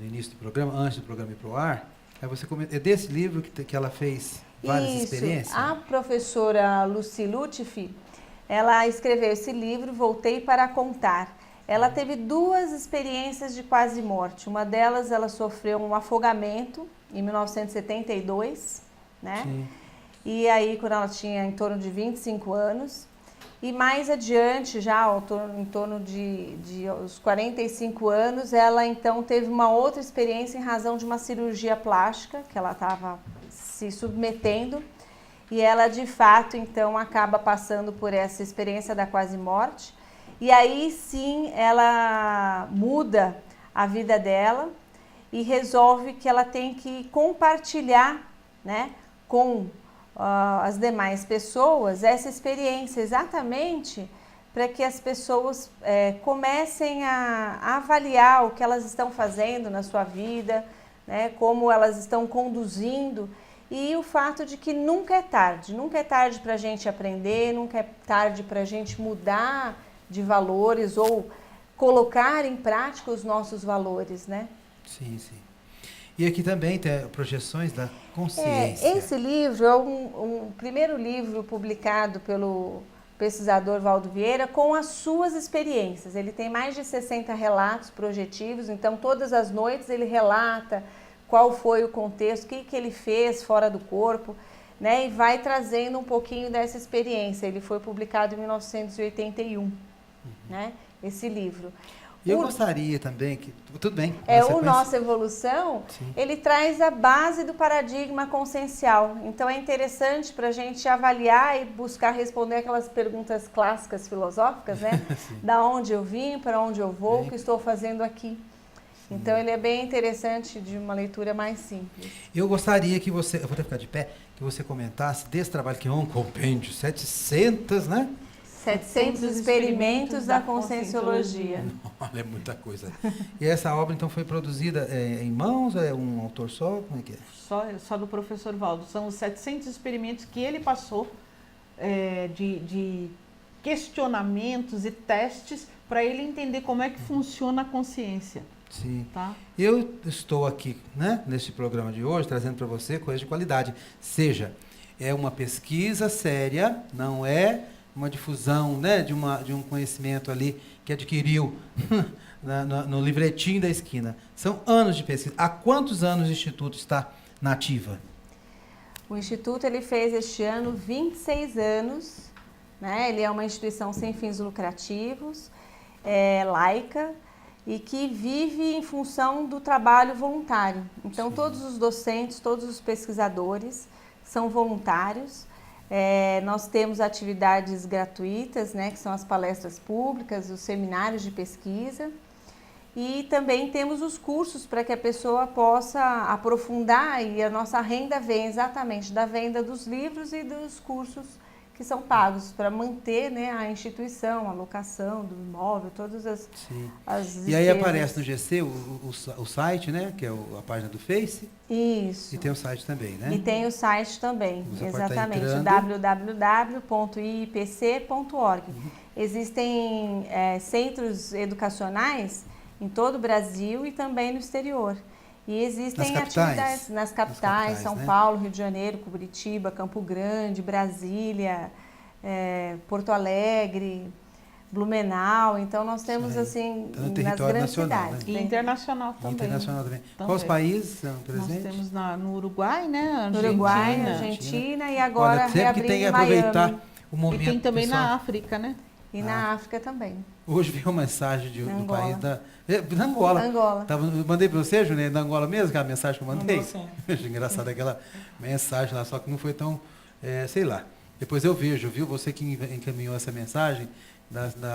início do programa, antes do programa ir para o ar, você comenta, é desse livro que ela fez várias experiências? A professora Lucy Lutfi, ela escreveu esse livro, Voltei para Contar. ela teve 2 experiências de quase morte. Uma delas, ela sofreu um afogamento em 1972, né? Sim. E aí, quando ela tinha em torno de 25 anos. E mais adiante, já em torno de os 45 anos, ela então teve uma outra experiência em razão de uma cirurgia plástica, que ela estava se submetendo. E ela, de fato, então, acaba passando por essa experiência da quase morte. E aí, sim, ela muda a vida dela e resolve que ela tem que compartilhar, né, com as demais pessoas essa experiência, exatamente para que as pessoas comecem a avaliar o que elas estão fazendo na sua vida, né, como elas estão conduzindo, e o fato de que nunca é tarde para a gente aprender, nunca é tarde para a gente mudar de valores ou colocar em prática os nossos valores, né? Sim, sim. E aqui também tem projeções da consciência. Esse livro é um primeiro livro publicado pelo pesquisador Valdo Vieira com as suas experiências. Ele tem mais de 60 relatos projetivos, então todas as noites ele relata qual foi o contexto, o que ele fez fora do corpo, né? E vai trazendo um pouquinho dessa experiência. Ele foi publicado em 1981, né? Esse livro. E eu gostaria também que... Tudo bem. O Nossa Evolução, sim, ele traz a base do paradigma consciencial. Então, é interessante para a gente avaliar e buscar responder aquelas perguntas clássicas filosóficas, né? Da onde eu vim, para onde eu vou, o que estou fazendo aqui. Sim. Então, ele é bem interessante, de uma leitura mais simples. Eu gostaria que você... Eu vou ter que ficar de pé, que você comentasse desse trabalho, que é um compêndio, 700, né? 700 experimentos da Conscienciologia. Olha, é muita coisa. E essa obra, então, foi produzida em mãos? É um autor só? Como é que é? Só do professor Valdo. São os 700 experimentos que ele passou de questionamentos e testes para ele entender como é que funciona a consciência. Sim. Tá? Eu estou aqui, né, neste programa de hoje, trazendo para você coisas de qualidade. Seja, é uma pesquisa séria, não é uma difusão, né, de um conhecimento ali que adquiriu no livretinho da esquina. São anos de pesquisa. Há quantos anos o Instituto está na ativa? O Instituto ele fez este ano 26 anos, né? Ele é uma instituição sem fins lucrativos, laica, e que vive em função do trabalho voluntário. Então, sim, todos os docentes, todos os pesquisadores são voluntários. Nós temos atividades gratuitas, né, que são as palestras públicas, os seminários de pesquisa, e também temos os cursos para que a pessoa possa aprofundar, e a nossa renda vem exatamente da venda dos livros e dos cursos que são pagos para manter, né, a instituição, a locação do imóvel, todas as despesas. E aí aparece no GC o site, né, que é a página do Face. Isso. E tem o site também, né? E tem o site também, você exatamente, www.iipc.org. Existem centros educacionais em todo o Brasil e também no exterior. E existem atividades nas capitais, São Paulo, Rio de Janeiro, Curitiba, Campo Grande, Brasília, Porto Alegre, Blumenau. Então, nós temos, assim, nas grandes cidades. Né? E internacional também. Internacional também. Quais países são presentes? Nós temos no Uruguai, né? No Uruguai, Argentina e agora reabrindo tem que em Miami. Aproveitar o momento. E tem também na África, né? E na África também. Hoje veio uma mensagem do país da Angola. Angola. Eu mandei para você, Juliana, da Angola mesmo, aquela mensagem que eu mandei. Engraçado aquela mensagem lá, só que não foi tão, sei lá. Depois eu vejo, viu? Você que encaminhou essa mensagem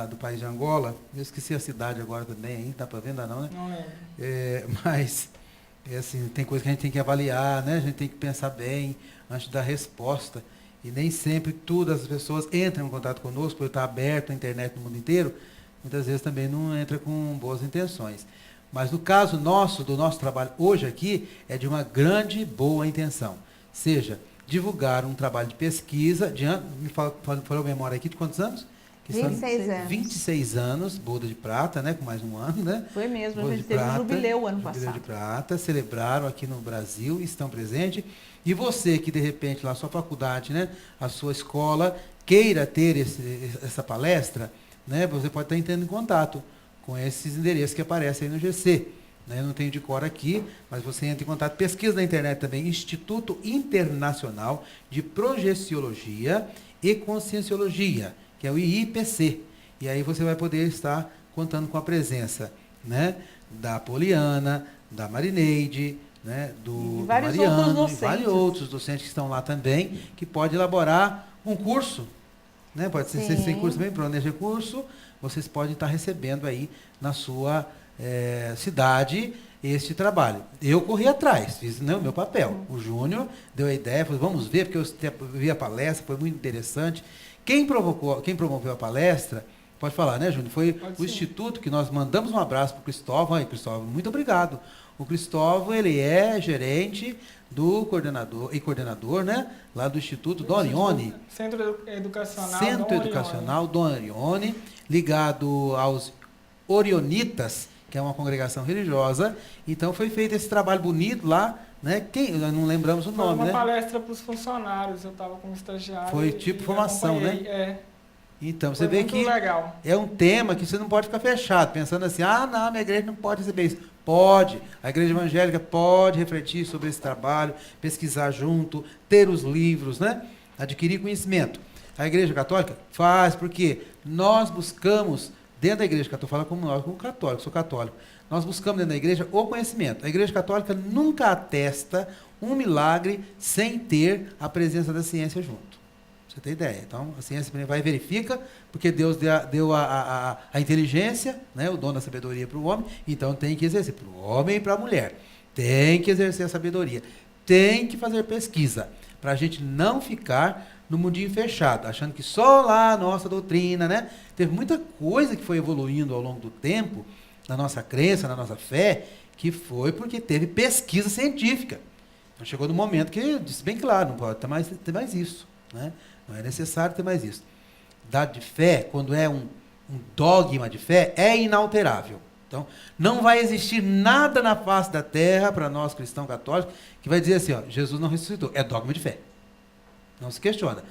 do país de Angola. Eu esqueci a cidade agora também, hein? Dá para ver ainda não, né? Não é. Mas, assim, tem coisa que a gente tem que avaliar, né? A gente tem que pensar bem antes de dar resposta. E nem sempre todas as pessoas entram em contato conosco, por estar aberto a internet no mundo inteiro, muitas vezes também não entra com boas intenções. Mas no caso do nosso trabalho hoje aqui, é de uma grande boa intenção. Seja, divulgar um trabalho de pesquisa, me falou a memória aqui de quantos anos? 26 anos. 26 anos, Boda de Prata, né? Com mais um ano, né? Foi mesmo, Boda a gente teve um jubileu ano passado. Jubileu de Prata, celebraram aqui no Brasil, estão presentes. E você que, de repente, lá a sua faculdade, né? A sua escola, queira ter essa palestra, né? Você pode estar entrando em contato com esses endereços que aparecem aí no GC. Né? Eu não tenho de cor aqui, mas você entra em contato, pesquisa na internet também, Instituto Internacional de Projeciologia e Conscienciologia, que é o IIPC. E aí você vai poder estar contando com a presença, né, da Poliana, da Marineide, né, do Mariano, e vários outros docentes que estão lá também, que pode elaborar um curso, né? Pode ser sem curso também, planeja curso, vocês podem estar recebendo aí na sua cidade este trabalho. Eu corri atrás, fiz, né, o meu papel. O Júnior deu a ideia, falou, vamos ver, porque eu vi a palestra, foi muito interessante. Quem promoveu a palestra, pode falar, né, Júnior? Foi o Instituto que nós mandamos um abraço para o Cristóvão. Aí, Cristóvão, muito obrigado. O Cristóvão, ele é gerente do coordenador, né, lá do Instituto Dom Arione. Centro Educacional Dom Arione, ligado aos Orionitas, que é uma congregação religiosa. Então foi feito esse trabalho bonito lá, né? Nós não lembramos o nome, né? Foi uma palestra para os funcionários, eu estava como estagiário. Foi tipo formação, né? Então, você vê que legal. É um tema que você não pode ficar fechado, pensando assim, não, minha igreja não pode receber isso. Pode. A igreja evangélica pode refletir sobre esse trabalho, pesquisar junto, ter os livros, né? Adquirir conhecimento. A igreja católica faz, porque nós buscamos, dentro da igreja católica, fala como nós, como católico, sou católico, nós buscamos dentro da igreja o conhecimento. A igreja católica nunca atesta um milagre sem ter a presença da ciência junto. Você tem ideia? Então, a ciência vai e verifica, porque Deus deu a inteligência, né, o dom da sabedoria para o homem, então tem que exercer para o homem e para a mulher. Tem que exercer a sabedoria. Tem que fazer pesquisa, para a gente não ficar no mundinho fechado, achando que só lá a nossa doutrina, né? Teve muita coisa que foi evoluindo ao longo do tempo, na nossa crença, na nossa fé, que foi porque teve pesquisa científica. Então, chegou no momento que disse bem claro, não pode ter mais isso, né? Não é necessário ter mais isso. Dado de fé, quando é um dogma de fé, é inalterável. Então, não vai existir nada na face da terra, para nós cristãos católicos, que vai dizer assim, ó, Jesus não ressuscitou. É dogma de fé. Não se questiona.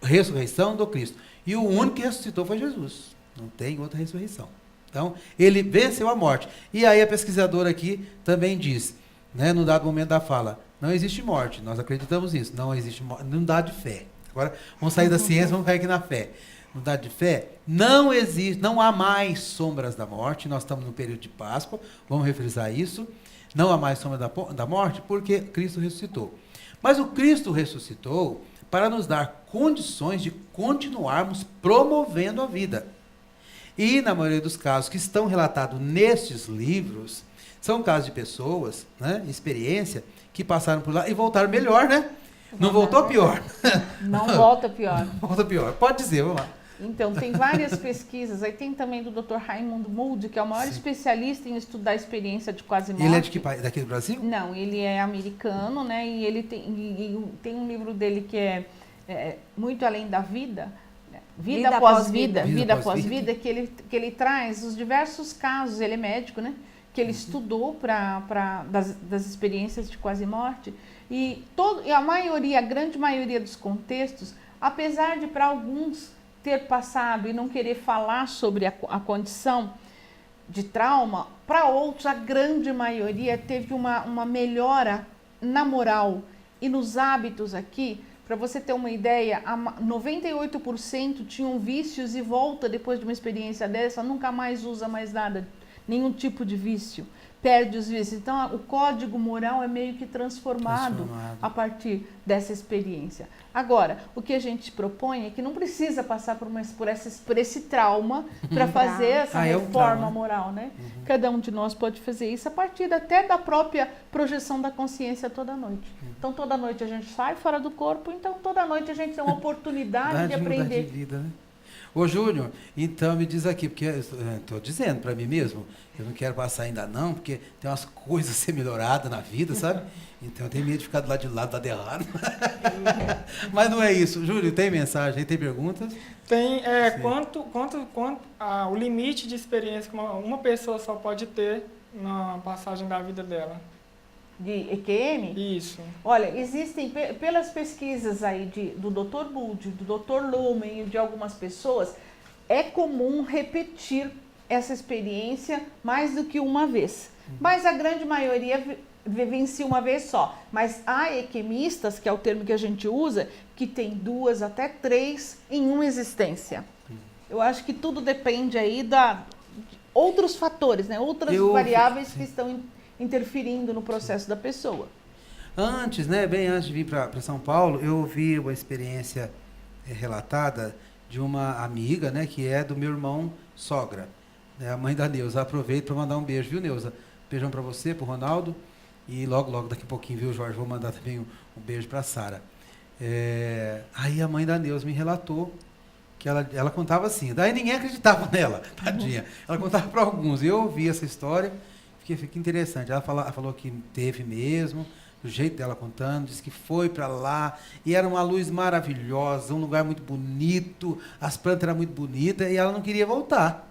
Ressurreição do Cristo. E o único que ressuscitou foi Jesus. Não tem outra ressurreição. Então, ele venceu a morte. E aí a pesquisadora aqui também diz, né, no dado momento da fala, não existe morte, nós acreditamos nisso, não existe morte, não dá de fé. Agora, vamos sair da ciência, vamos cair aqui na fé. No dado de fé, não existe, não há mais sombras da morte, nós estamos no período de Páscoa, vamos refrisar isso, não há mais sombra da morte, porque Cristo ressuscitou. Mas o Cristo ressuscitou para nos dar condições de continuarmos promovendo a vida. E, na maioria dos casos que estão relatados nestes livros, são casos de pessoas, né, experiência, que passaram por lá e voltaram melhor, né? Não voltou pior. Não volta pior. Não volta pior. Pode dizer, vamos lá. Então, tem várias pesquisas. Aí tem também do Dr. Raimundo Moody, que é o maior especialista em estudar a experiência de quase morte. Ele é de que país? Daqui do Brasil? Não, ele é americano, né? E ele tem um livro dele que é Muito Além da Vida. Vida após vida, que ele traz os diversos casos, ele é médico, né? Que ele estudou das experiências de quase morte. E a grande maioria dos contextos, apesar de para alguns ter passado e não querer falar sobre a condição de trauma, para outros a grande maioria teve uma melhora na moral e nos hábitos aqui. Para você ter uma ideia, 98% tinham vícios e volta depois de uma experiência dessa, nunca mais usa mais nada, nenhum tipo de vício. Perde os vícios. Então, o código moral é meio que transformado a partir dessa experiência. Agora, o que a gente propõe é que não precisa passar por esse trauma para fazer essa reforma moral, né? Cada um de nós pode fazer isso a partir até da própria projeção da consciência toda noite. Então, toda noite a gente sai fora do corpo, então toda noite a gente tem uma oportunidade de aprender. De vida, né? Ô, Júnior, então me diz aqui, porque estou dizendo para mim mesmo, eu não quero passar ainda não, porque tem umas coisas a ser melhoradas na vida, sabe? Então eu tenho medo de ficar do lado errado. Mas não é isso. Júnior, tem mensagem, tem perguntas? Tem, quanto o limite de experiência que uma pessoa só pode ter na passagem da vida dela? De EQM? Isso. Olha, existem, pelas pesquisas aí do Dr. Bud, do Dr. Lumen e de algumas pessoas, é comum repetir essa experiência mais do que uma vez. Mas a grande maioria vivencia uma vez só. Mas há equimistas, que é o termo que a gente usa, que tem 2 até 3 em uma existência. Eu acho que tudo depende aí de outros fatores, né? Outras variáveis que estão interferindo no processo da pessoa. Antes, né, bem antes de vir para São Paulo, eu ouvi uma experiência relatada de uma amiga, né, que é do meu irmão sogra, né, a mãe da Neuza. Aproveito para mandar um beijo, viu, Neuza? Beijão para você, para o Ronaldo, e logo daqui a pouquinho, viu, Jorge, vou mandar também um beijo para a Sara. Aí a mãe da Neuza me relatou que ela contava assim, daí ninguém acreditava nela, tadinha. Ela contava para alguns, e eu ouvi essa história, fiquei interessante. Ela falou que teve mesmo, do jeito dela contando, disse que foi para lá, e era uma luz maravilhosa, um lugar muito bonito, as plantas eram muito bonitas, e ela não queria voltar.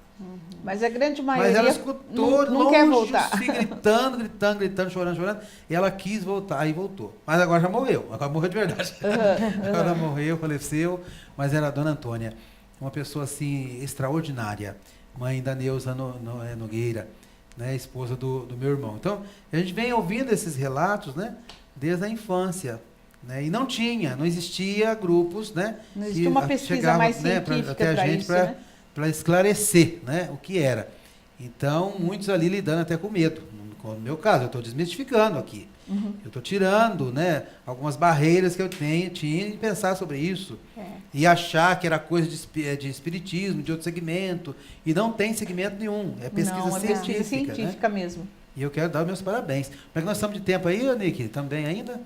Mas a grande maioria Mas ela escutou não quer longe, voltar. os filhos gritando, chorando, e ela quis voltar, aí voltou. Mas agora já morreu, agora morreu de verdade. Agora morreu, faleceu, mas era a dona Antônia, uma pessoa assim extraordinária, mãe da Neuza Nogueira, né, esposa do meu irmão. Então, a gente vem ouvindo esses relatos, né, desde a infância. Né, e não existia grupos, né? Não existia uma pesquisa mais científica para isso, né? Para esclarecer, né, o que era. Então, muitos ali lidando até com medo. No meu caso, eu estou desmistificando aqui. Eu estou tirando, né, algumas barreiras que eu tinha de pensar sobre isso. E achar que era coisa de espiritismo, de outro segmento. E não tem segmento nenhum. É pesquisa científica, né? Mesmo. E eu quero dar os meus parabéns. Como é que nós estamos de tempo aí, Nick? Também ainda?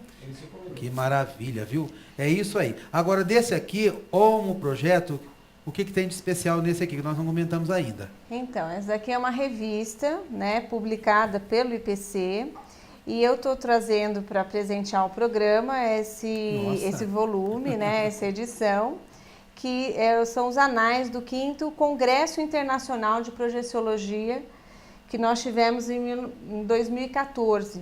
Que maravilha, viu? É isso aí. Agora, desse aqui, o projeto... O que tem de especial nesse aqui, que nós não comentamos ainda? Então, essa daqui é uma revista, né, publicada pelo IPC, e eu estou trazendo para presentear o programa esse volume, né, essa edição, que são os anais do 5º Congresso Internacional de Projeciologia, que nós tivemos em 2014.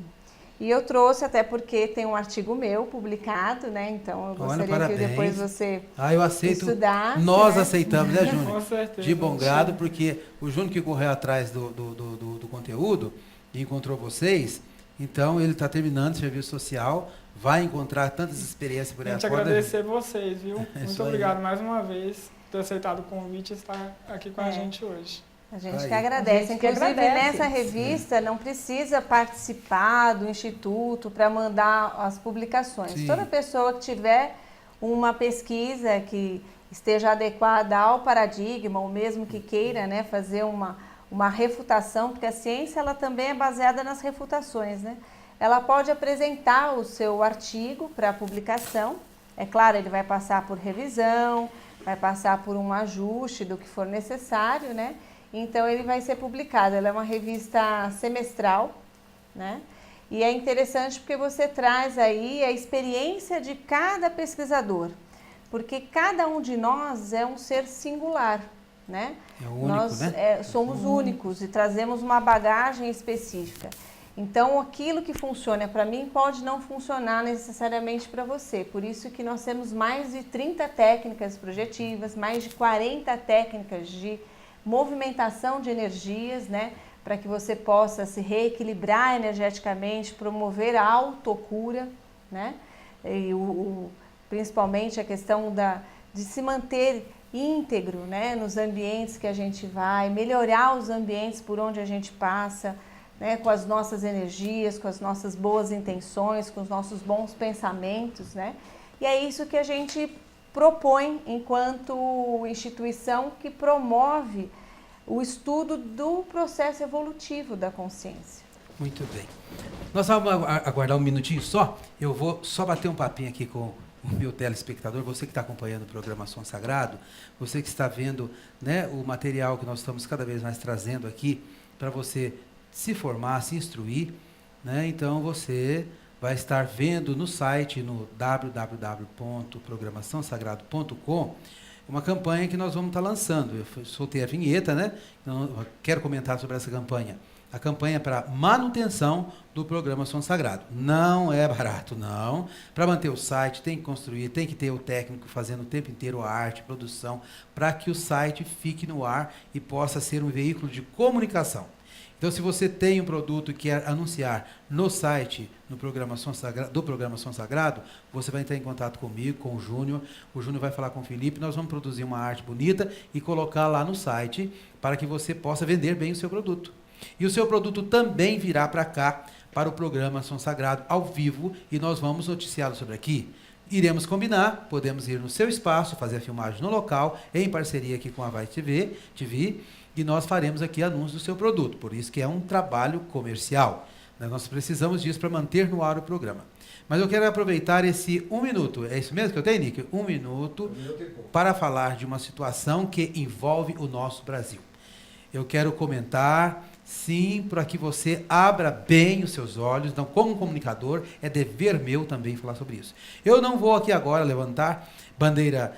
E eu trouxe até porque tem um artigo meu publicado, né? Então eu gostaria que depois você eu aceito. Estudasse. Nós aceitamos, né, Júnior? Com certeza. De bom grado, porque o Júnior que correu atrás do conteúdo e encontrou vocês, então ele está terminando o serviço social, vai encontrar tantas experiências por aí. A gente agradecer vocês, viu? Muito obrigado mais uma vez por ter aceitado o convite e estar aqui com a gente hoje. A gente que agradece. Inclusive, nessa revista não precisa participar do Instituto para mandar as publicações. Sim. Toda pessoa que tiver uma pesquisa que esteja adequada ao paradigma, ou mesmo que queira, né, fazer uma refutação, porque a ciência ela também é baseada nas refutações, né? Ela pode apresentar o seu artigo para publicação. É claro, ele vai passar por revisão, vai passar por um ajuste do que for necessário, né? Então, ele vai ser publicado. Ela é uma revista semestral, né? E é interessante porque você traz aí a experiência de cada pesquisador. Porque cada um de nós é um ser singular, né? É único, nós né? Somos únicos e trazemos uma bagagem específica. Então, aquilo que funciona para mim pode não funcionar necessariamente para você. Por isso que nós temos mais de 30 técnicas projetivas, mais de 40 técnicas de movimentação de energias, né, para que você possa se reequilibrar energeticamente, promover a autocura, né, e principalmente a questão de se manter íntegro, né, nos ambientes que a gente vai, melhorar os ambientes por onde a gente passa, né, com as nossas energias, com as nossas boas intenções, com os nossos bons pensamentos, né, e é isso que a gente propõe enquanto instituição que promove o estudo do processo evolutivo da consciência. Muito bem. Nós vamos aguardar um minutinho só. Eu vou só bater um papinho aqui com o meu telespectador, você que está acompanhando o programa Som Sagrado, você que está vendo, né, o material que nós estamos cada vez mais trazendo aqui para você se formar, se instruir, né? Então você vai estar vendo no site, no www.programaçãosagrado.com, uma campanha que nós vamos estar lançando. Eu soltei a vinheta, né? Então, eu quero comentar sobre essa campanha. A campanha é para manutenção do programa Som Sagrado. Não é barato, não. Para manter o site, tem que construir, tem que ter o técnico fazendo o tempo inteiro a arte, produção, para que o site fique no ar e possa ser um veículo de comunicação. Então, se você tem um produto e quer anunciar no site do programa Som Sagrado, você vai entrar em contato comigo, com o Júnior. O Júnior vai falar com o Felipe. Nós vamos produzir uma arte bonita e colocar lá no site para que você possa vender bem o seu produto. E o seu produto também virá para cá, para o programa Som Sagrado, ao vivo, e nós vamos noticiá-lo sobre aqui. Iremos combinar, podemos ir no seu espaço, fazer a filmagem no local, em parceria aqui com a Vai TV, e nós faremos aqui anúncio do seu produto. Por isso que é um trabalho comercial. Nós precisamos disso para manter no ar o programa. Mas eu quero aproveitar esse 1 minuto, é isso mesmo que eu tenho, Nick? 1 minuto para falar de uma situação que envolve o nosso Brasil. Eu quero comentar, sim, para que você abra bem os seus olhos. Então, como comunicador, é dever meu também falar sobre isso. Eu não vou aqui agora levantar bandeira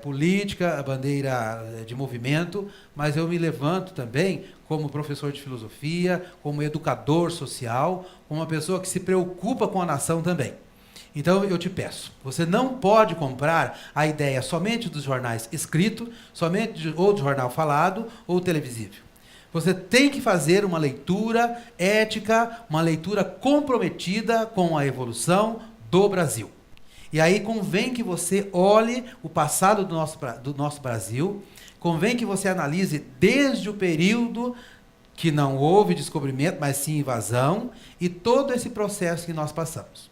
política, bandeira de movimento, mas eu me levanto também como professor de filosofia, como educador social, como uma pessoa que se preocupa com a nação também. Então, eu te peço, você não pode comprar a ideia somente dos jornais escritos, somente ou do jornal falado ou televisível. Você tem que fazer uma leitura ética, uma leitura comprometida com a evolução do Brasil. E aí convém que você olhe o passado do nosso Brasil, convém que você analise desde o período que não houve descobrimento, mas sim invasão, e todo esse processo que nós passamos.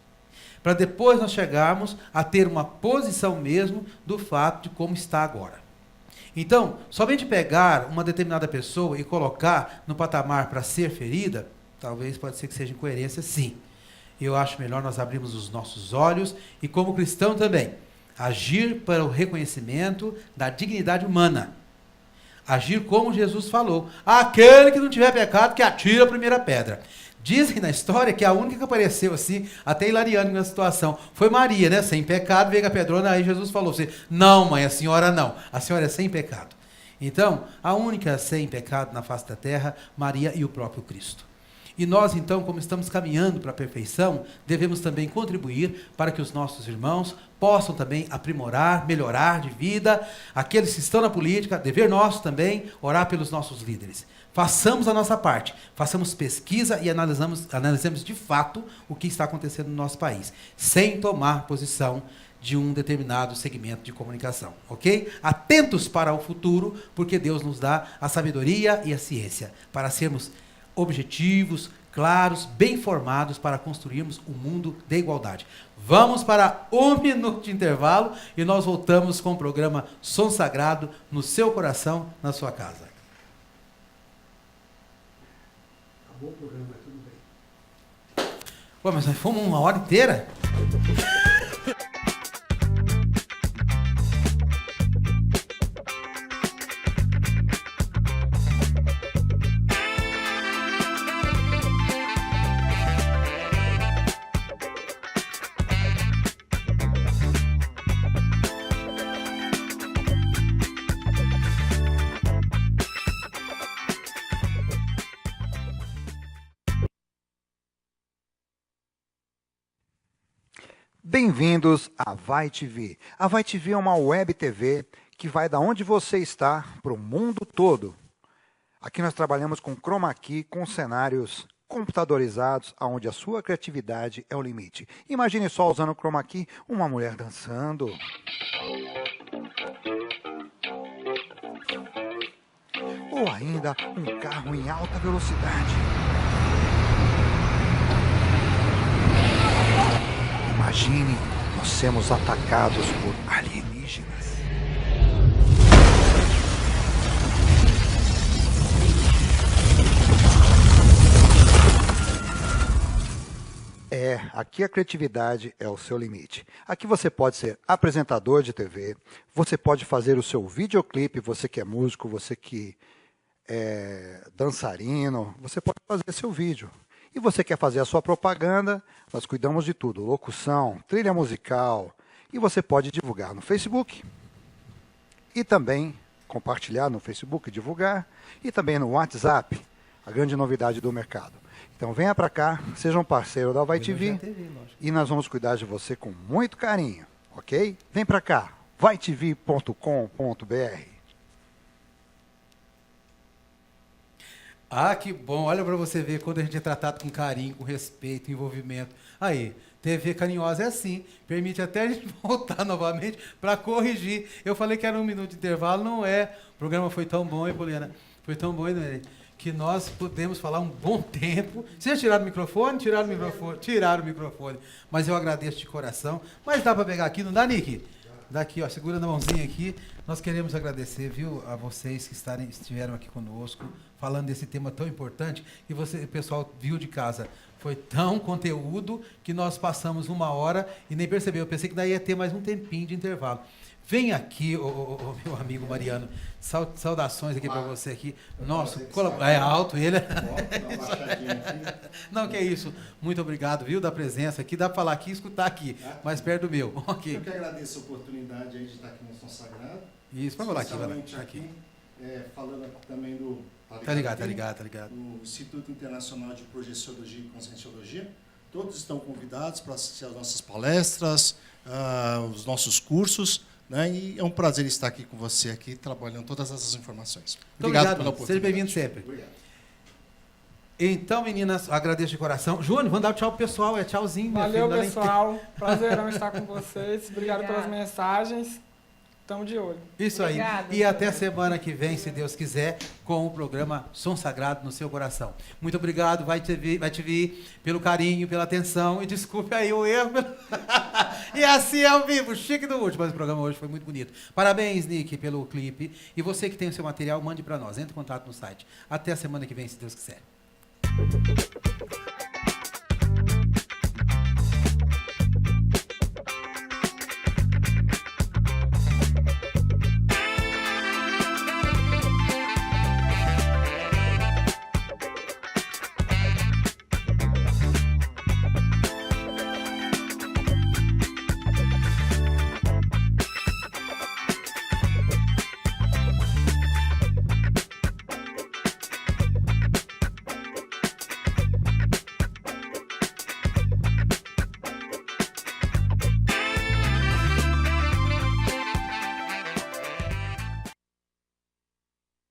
Para depois nós chegarmos a ter uma posição mesmo do fato de como está agora. Então, somente pegar uma determinada pessoa e colocar no patamar para ser ferida, talvez pode ser que seja incoerência, sim. Eu acho melhor nós abrirmos os nossos olhos e, como cristão também, agir para o reconhecimento da dignidade humana. Agir como Jesus falou. Aquele que não tiver pecado, que atire a primeira pedra. Dizem na história que a única que apareceu assim, até hilariante na situação, foi Maria, né? Sem pecado, veio a pedrona, aí Jesus falou assim, não, mãe, a senhora não. A senhora é sem pecado. Então, a única sem pecado na face da terra, Maria e o próprio Cristo. E nós, então, como estamos caminhando para a perfeição, devemos também contribuir para que os nossos irmãos possam também aprimorar, melhorar de vida. Aqueles que estão na política, dever nosso também, orar pelos nossos líderes. Façamos a nossa parte, façamos pesquisa e analisemos de fato o que está acontecendo no nosso país, sem tomar posição de um determinado segmento de comunicação, ok? Atentos para o futuro, porque Deus nos dá a sabedoria e a ciência para sermos objetivos, claros, bem formados para construirmos um mundo de igualdade. Vamos para 1 minuto de intervalo e nós voltamos com o programa Som Sagrado no seu coração, na sua casa. Acabou o programa, mas tudo bem. Pô, mas nós fomos 1 hora inteira? Bem-vindos à Vai TV. A Vai TV é uma web TV que vai da onde você está para o mundo todo. Aqui nós trabalhamos com chroma key, com cenários computadorizados, onde a sua criatividade é o limite. Imagine só usando o chroma key, uma mulher dançando. Ou ainda um carro em alta velocidade. Imagine, nós sermos atacados por alienígenas. Aqui a criatividade é o seu limite. Aqui você pode ser apresentador de TV, você pode fazer o seu videoclipe, você que é músico, você que é dançarino, você pode fazer seu vídeo. E você quer fazer a sua propaganda, nós cuidamos de tudo, locução, trilha musical, e você pode divulgar no Facebook, e também compartilhar no Facebook, divulgar, e também no WhatsApp. a grande novidade do mercado. Então venha para cá, seja um parceiro da Vai TV e nós vamos cuidar de você com muito carinho, ok? Vem para cá, vaitv.com.br. Ah, que bom. Olha para você ver quando a gente é tratado com carinho, com respeito, envolvimento. Aí, TV Carinhosa é assim. Permite até a gente voltar novamente para corrigir. Eu falei que era 1 minuto de intervalo, não é. O programa foi tão bom, hein, Poliana? Foi tão bom, né? Que nós pudemos falar um bom tempo. Vocês tiraram o microfone? Tiraram o microfone. Tiraram o microfone. Mas eu agradeço de coração. Mas dá para pegar aqui, não dá, Nick? Daqui, ó, segura na mãozinha aqui. Nós queremos agradecer, viu, a vocês que estiveram aqui conosco, falando desse tema tão importante, que você, o pessoal viu de casa. Foi tão conteúdo que nós passamos 1 hora e nem percebeu. Eu pensei que daí ia ter mais um tempinho de intervalo. Vem aqui, ô, meu amigo Mariano, saudações aqui para você aqui. Nosso é alto ele. Não, que é isso. Muito obrigado, viu, da presença aqui. Dá para falar aqui e escutar aqui, mais perto do meu. Okay. Eu que agradeço a oportunidade aí de estar aqui no Som Sagrado. Isso, vamos lá aqui. Falando aqui também do... Tá ligado. O Instituto Internacional de Projeciologia e Conscienciologia. Todos estão convidados para assistir às nossas palestras, os nossos cursos. Né? E é um prazer estar aqui com você, aqui, trabalhando todas essas informações. Obrigado pela oportunidade. Seja bem-vindo sempre. Obrigado. Então, meninas, agradeço de coração. Júnior, vamos dar tchau pro pessoal, é tchauzinho. Valeu, pessoal. Prazerão estar com vocês. Obrigado pelas mensagens. Estamos de olho. Isso aí. E até semana que vem, se Deus quiser, com o programa Som Sagrado no seu coração. Muito obrigado, Vai TV, pelo carinho, pela atenção. E desculpe aí o erro. E assim é ao vivo, chique do último. Mas o programa hoje foi muito bonito. Parabéns, Nick, pelo clipe. E você que tem o seu material, mande para nós. Entre em contato no site. Até a semana que vem, se Deus quiser.